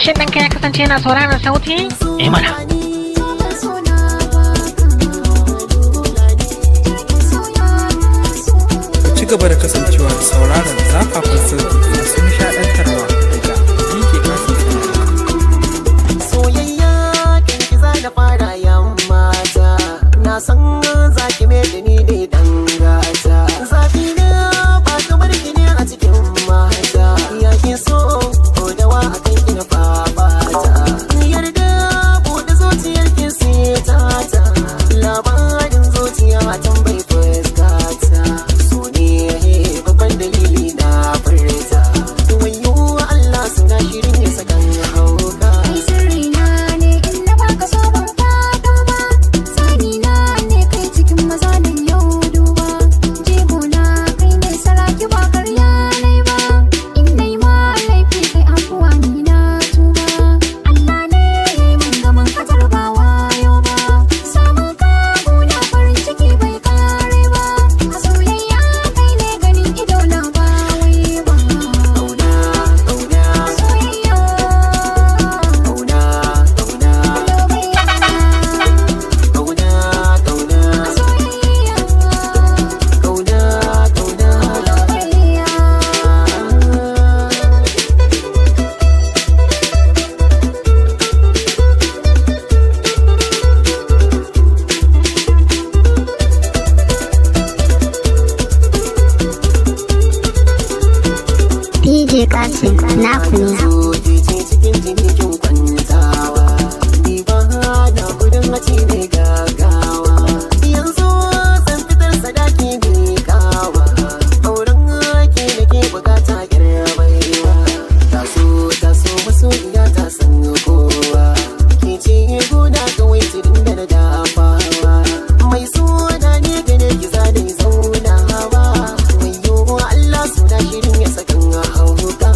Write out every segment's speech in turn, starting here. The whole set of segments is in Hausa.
Shin ɗanka ya kasance yana sauraron sauti? Mana. Ci gaba da kasancewa da sauraron zafafan sauti masu nishaɗantarwa daga DJ Kasim. Soyayya kan ki za da fara yammata, na san za ki mai da ni dai dangata. Zafi na ba kamar ki ne a cikin mata, ya ke so dawa a kan ki na fafata. Yarda buɗe zuciyar ki sai tata, labarin zuciya tambayi fuskata. So ne babban dalili na furta, wayo Allah suna shirin ya sakan hauka. DJ Kasim naku ne. Cikin jinikin kwantawa, ni ba na gudun mace mai gaggawa. Yanzu zan fitar sadaki mai kawa, auren ke da ke bukata girmaiwa. Taso masoyiya ta san kowa, ke ce guda kawai tirin da na dafawa. Mai suna ne gane ki zane zaunawa, wayo Allah suna shirin ya sakan hauka.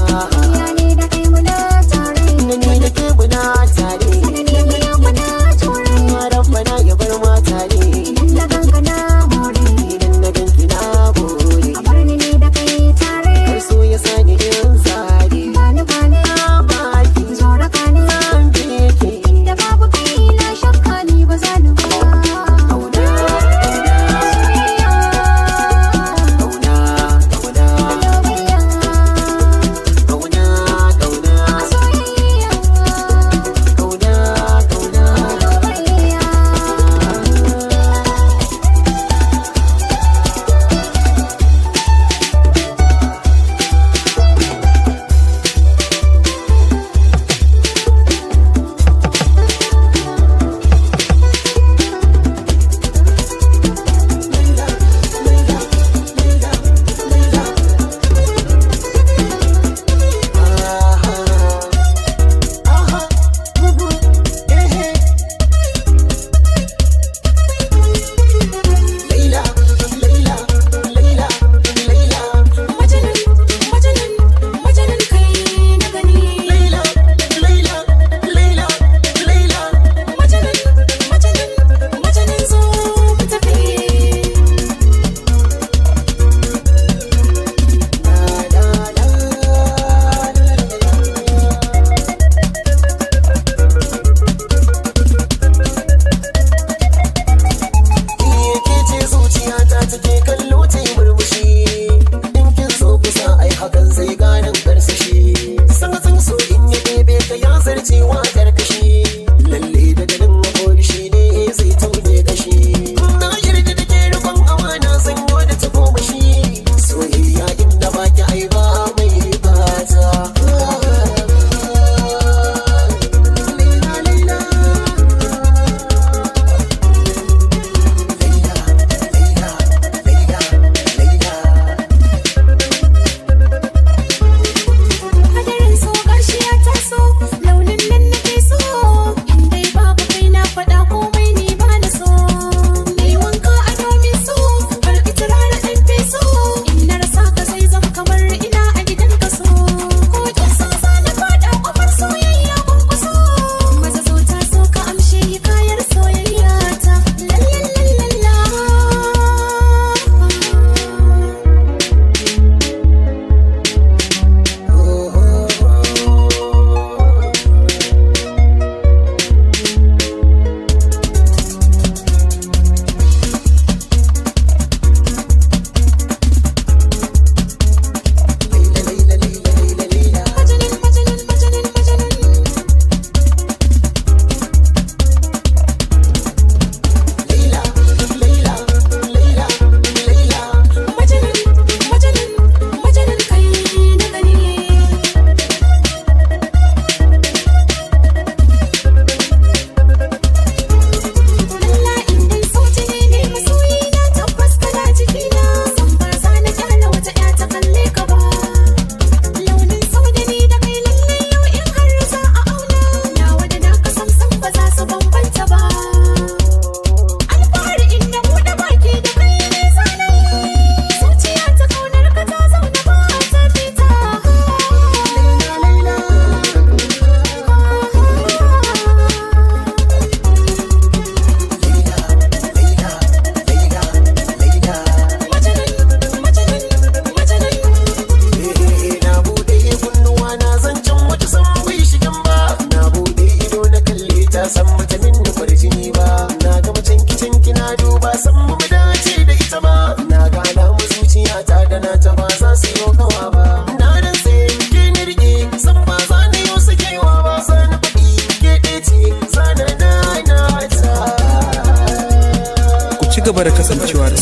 Launin nan nake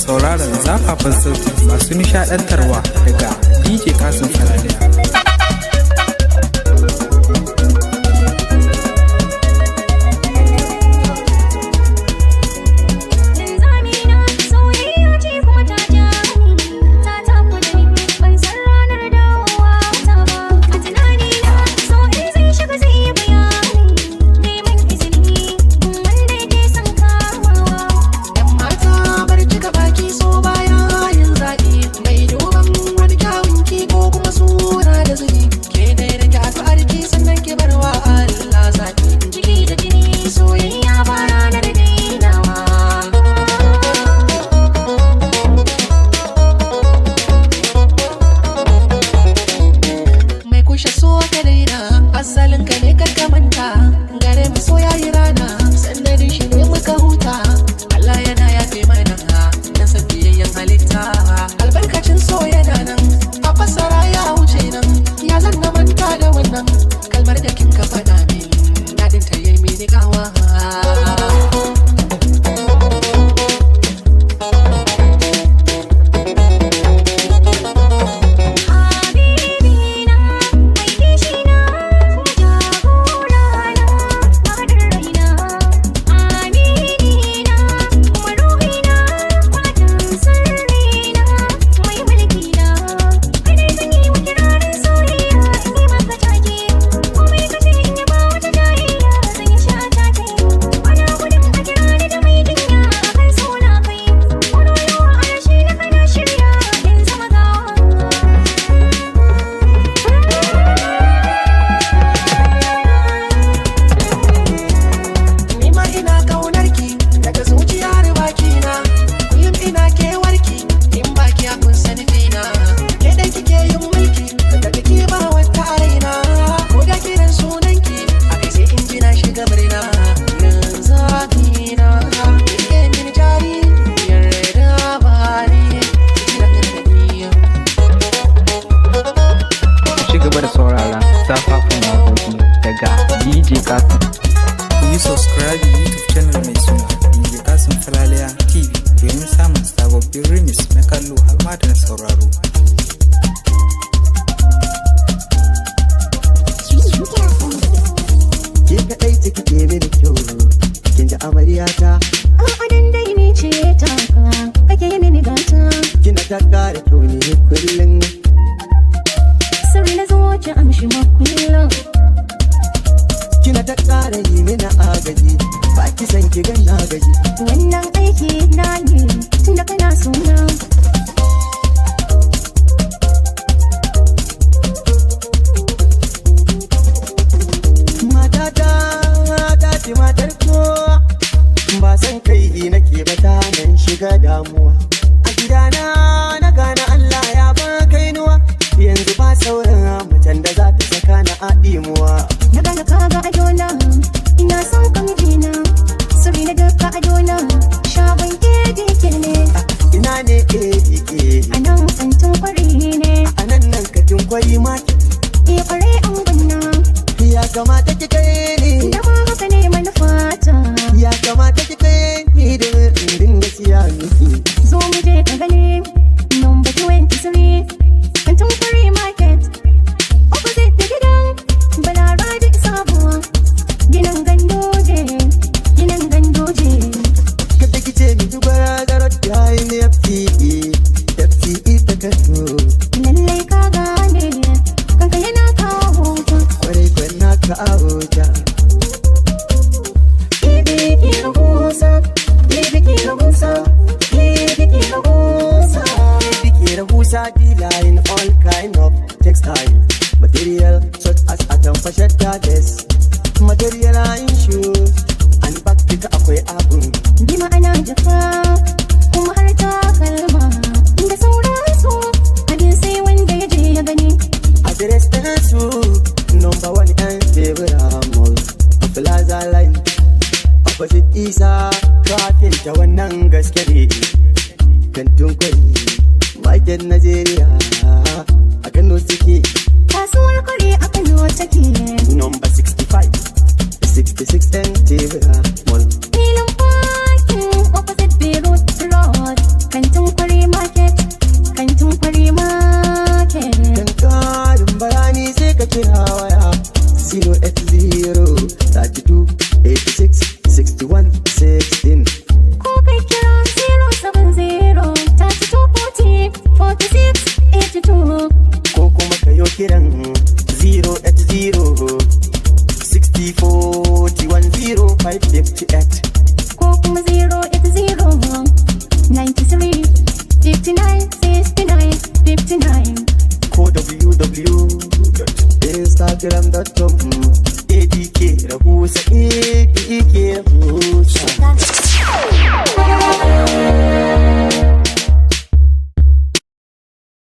sauraron zafafan sauti masu nishadantarwa daga DJ Kasim Falaliya. DJ Kasim. Ku yi subscribe YouTube channel mai suna DJ Kasim Falaliya TV domin samun sababbin remix na kallo har ma da na sauraro. Ke kaɗai ce kike mini kyau, kin ji amaryata. Adan dai ni ce ta kake yi mini gata. Kina ta ƙara kyau ne kullum. Sirri na zo ki amshi makullin. Kina ta ƙara yi mini agaji, ba ki san ki gan na gaji. Wannan aiki na ne tunda kana suna. Matar kowa ba san kai nake ba ta nan shiga damuwa a gidana na gane Allah ya ba kainuwa yanzu ba sauran macen da za ta saka na adimuwa Na gane kaga adona ina son ka mijina sirri na duka adona shagon ke ne ina ne ke a nan kantin kwari ne a nan katin kwari market kwari an gwanna ya kamata ki kai ni da ma haka ne manufata ya kamata ki kai ni da dinga siya miki zo mu je ka gani number 23 kantin kwari market opposite da gidan Balarabe sabuwa ginin gandoje kada ki ce miki barazarar da yi ne FTE ta kaso lallai ka gane kanka yana kawo hoto kwarai kwanna ka abuja dealer in all kind of textile material such as atamfa shadda dress material in shoes and back duka akwai abun bi ma'ana jaka kuma har takalma da sauransu abin sai wanda ya je ya gani address ɗin su number 1 and favorite mall a plaza line opposite isa kafin ta wannan gaske ne kantin kwari market Nigeria a Kano suke kasuwar kwari a Kano take number 65 66 and favorite mall filin parking opposite Beirut Road kantin 32 86 61 16. Ko kai kira 070 32 40 46 82. Ko kuma kayo kiran 080 60 41 0558. Ko kuma 080 93 59 69 59. Ko www.instagram.com ADK Rahusa ADK